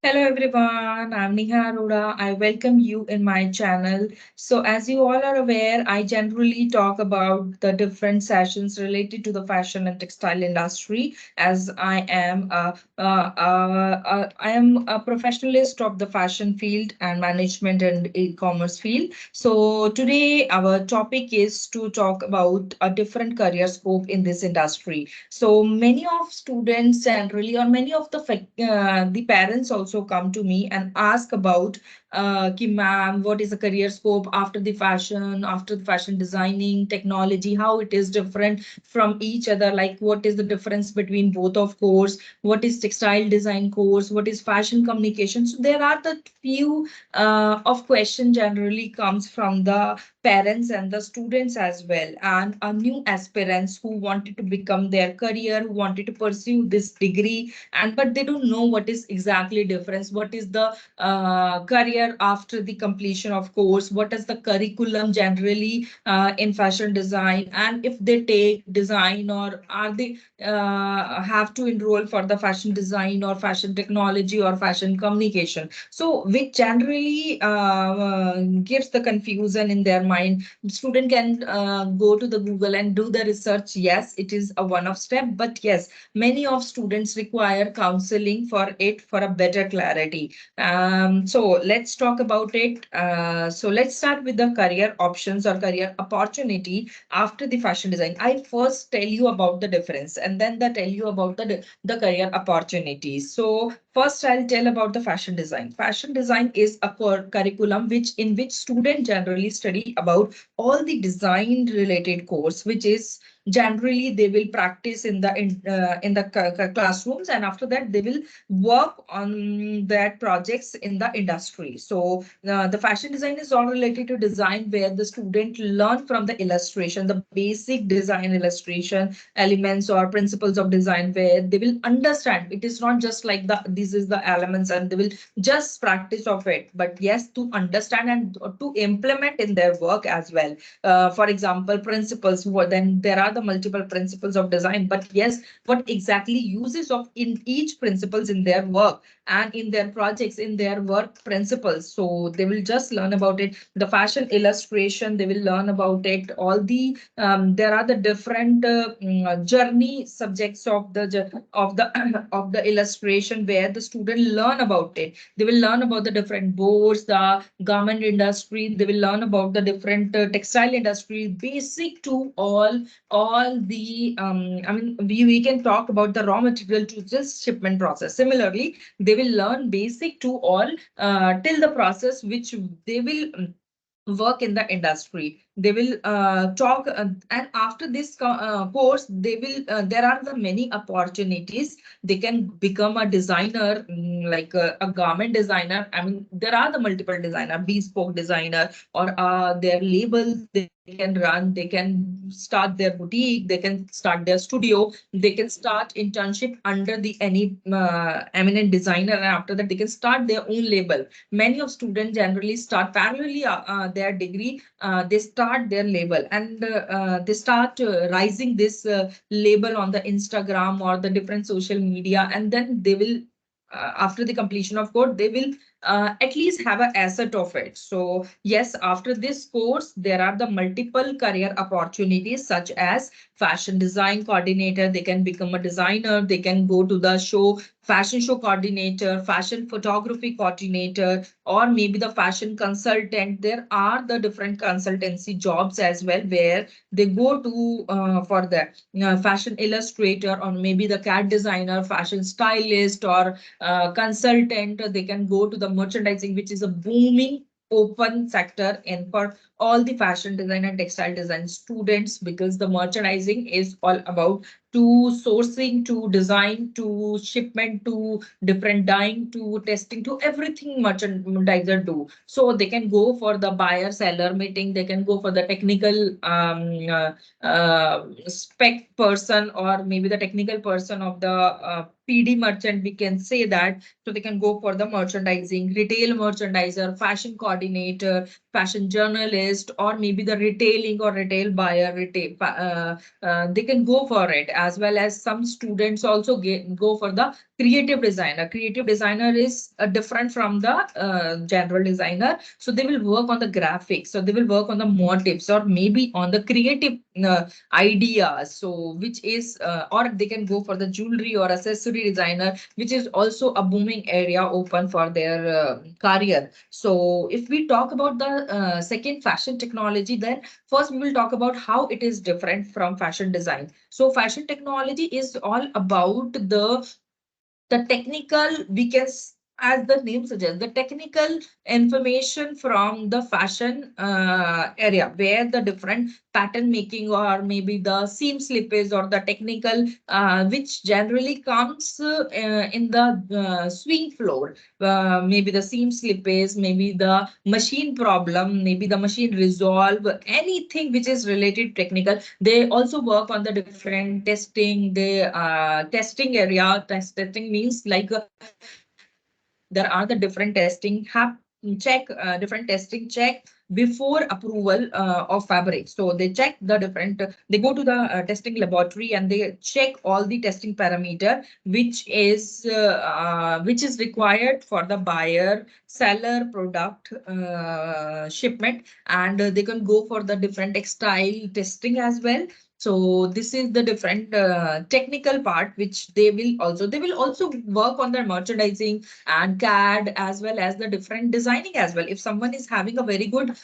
Hello everyone, I'm Neha Arora. I welcome you in my channel. So, as you all are aware, I generally talk about the different sessions related to the fashion and textile industry, as I am a professionalist of the fashion field and management and e-commerce field. So, today our topic is to talk about a different career scope in this industry. So many of students generally, or many of the parents also come to me and ask about, ki ma'am, what is the career scope after the fashion designing, technology, how it is different from each other, like what is the difference between both of course, what is textile design course, what is fashion communication. So there are the few of question generally comes from the parents and the students as well, and new aspirants who wanted to become their career, who wanted to pursue this degree, and but they don't know what is exactly difference, what is the career after the completion of course, what is the curriculum generally in fashion design, and if they take design, or are they have to enroll for the fashion design or fashion technology or fashion communication. So which generally gives the confusion in their mind. Student can go to the Google and do the research. Yes, it is a one-off step, but yes, many of students require counseling for it for a better clarity. So let's talk about it. So let's start with the career options or career opportunity after the fashion design. I first tell you about the difference and then tell you about the career opportunities. So first, I'll tell about the fashion design. Fashion design is a curriculum which students generally study about all the design related course, which is generally they will practice in the classrooms, and after that they will work on that projects in the industry. So the fashion design is all related to design, where the student learn from the illustration, the basic design illustration elements or principles of design, where they will understand it is not just like the this is the elements and they will just practice of it, but yes, to understand and to implement in their work as well. For example, principles, then there are the multiple principles of design, but yes, what exactly uses of in each principles in their work and in their projects, in their work principles. So they will just learn about it. The fashion illustration, they will learn about it. All the there are the different journey subjects of the of the illustration, where the student learn about it. They will learn about the different boards, the garment industry. They will learn about the different textile industry, basic to all the we can talk about the raw material to just shipment process. Similarly, they will learn basic to all till the process which they will work in the industry. They will talk, and after this course, they will there are the many opportunities. They can become a designer, like a garment designer. I mean, there are the multiple designer, bespoke designer, or their labels they can run. They can start their boutique, they can start their studio, they can start internship under the any eminent designer, and after that they can start their own label. Many of students generally start parallelly their degree, they start their label, and they start rising this label on the Instagram or the different social media, and then they will after the completion of course, they will at least have an asset of it. So yes, after this course, there are the multiple career opportunities, such as fashion design coordinator. They can become a designer. They can go to the show, fashion show coordinator, fashion photography coordinator, or maybe the fashion consultant. There are the different consultancy jobs as well, where they go to for the fashion illustrator, or maybe the CAD designer, fashion stylist, or consultant. They can go to the merchandising, which is a booming open sector and for all the fashion design and textile design students, because the merchandising is all about to sourcing, to design, to shipment, to different dyeing, to testing, to everything merchandiser do. So they can go for the buyer seller meeting, they can go for the technical spec person, or maybe the technical person of the PD merchant, we can say that. So they can go for the merchandising, retail merchandiser, fashion coordinator, fashion journalist, or maybe the retailing or retail buyer, they can go for it, as well as some students also go for the creative designer. Creative designer is different from the general designer. So they will work on the graphics, so they will work on the motifs, or maybe on the creative ideas. So which is or they can go for the jewelry or accessory designer, which is also a booming area open for their career. So if we talk about the second, fashion technology, then first we will talk about how it is different from fashion design. So fashion technology is all about the technical, as the name suggests, the technical information from the fashion area, where the different pattern making, or maybe the seam slippage, or the technical which generally comes in the swing floor, maybe the seam slippage, maybe the machine problem, maybe the machine resolve, anything which is related technical. They also work on the different testing. They testing area. Testing means like there are the different testing check different testing check before approval of fabric. So they check the different. They go to the testing laboratory and they check all the testing parameter which is required for the buyer seller product shipment. And they can go for the different textile testing as well. So this is the different technical part which they will also work on their merchandising and CAD, as well as the different designing as well. If someone is having a very good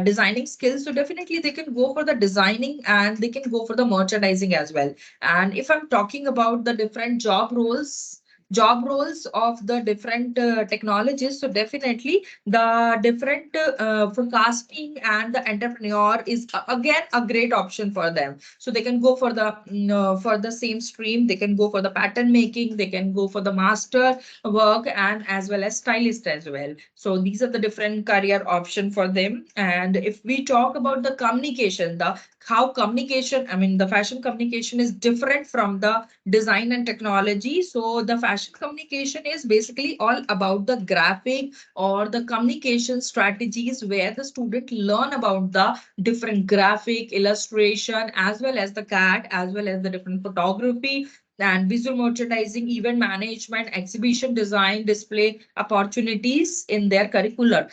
designing skills, so definitely they can go for the designing and they can go for the merchandising as well. And if I'm talking about the different job roles of the different technologies, so definitely the different forecasting and the entrepreneur is again a great option for them. So they can go for the for the same stream. They can go for the pattern making. They can go for the master work, and as well as stylist as well. So these are the different career option for them. And if we talk about the communication, the how communication, I mean the fashion communication is different from the design and technology. So the fashion communication is basically all about the graphic or the communication strategies, where the student learn about the different graphic illustration, as well as the CAD, as well as the different photography and visual merchandising, event management, exhibition design, display opportunities in their curriculum.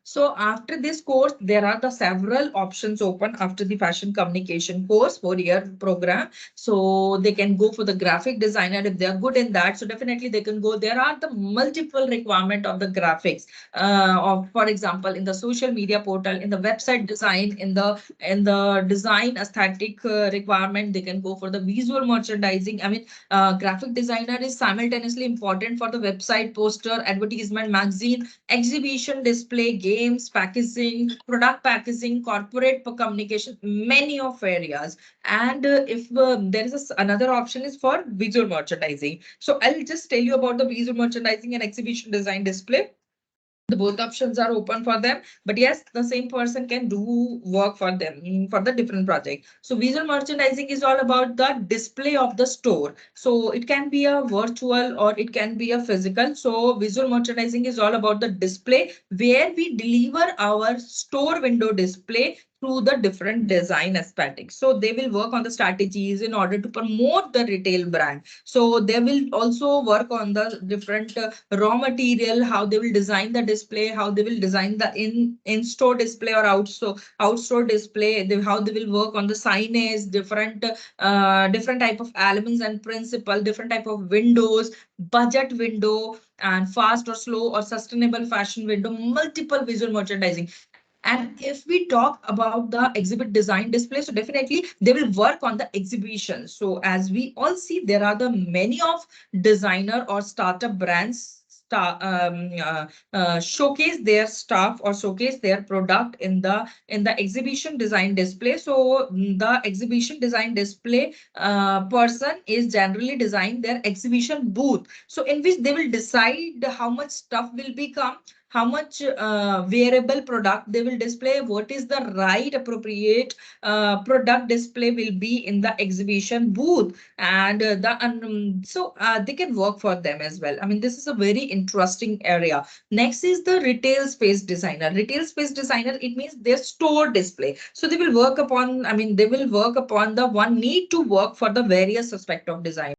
So after this course, there are the several options open after the fashion communication course, 4-year program. So they can go for the graphic designer if they are good in that. So definitely they can go. There are the multiple requirement of the graphics. Of, for example, in the social media portal, in the website design, in the design aesthetic requirement, they can go for the visual merchandising. I mean, graphic designer is simultaneously important for the website, poster, advertisement, magazine, exhibition, display, games, packaging, product packaging, corporate communication, many of areas. And if there is another option is for visual merchandising. So I'll just tell you about the visual merchandising and exhibition design display. The both options are open for them, but yes, the same person can do work for them for the different project. So visual merchandising is all about the display of the store. So it can be a virtual or it can be a physical. So visual merchandising is all about the display, where we deliver our store window display through the different design aesthetics. So they will work on the strategies in order to promote the retail brand. So they will also work on the different raw material, how they will design the display, how they will design the in-store display or outstore display, how they will work on the signage, different type of elements and principle, different type of windows, budget window, and fast or slow or sustainable fashion window, multiple visual merchandising. And if we talk about the exhibit design display, so definitely they will work on the exhibition. So as we all see, there are the many of designer or startup brands showcase their stuff or showcase their product in the exhibition design display. So the exhibition design display person is generally design their exhibition booth, so in which they will decide how much stuff will become, how much wearable product they will display, what is the right appropriate product display will be in the exhibition booth, and they can work for them as well. I mean, this is a very interesting area. Next is the retail space designer. Retail space designer, it means their store display. So they will work upon, I mean, they will work upon the one need to work for the various aspect of design.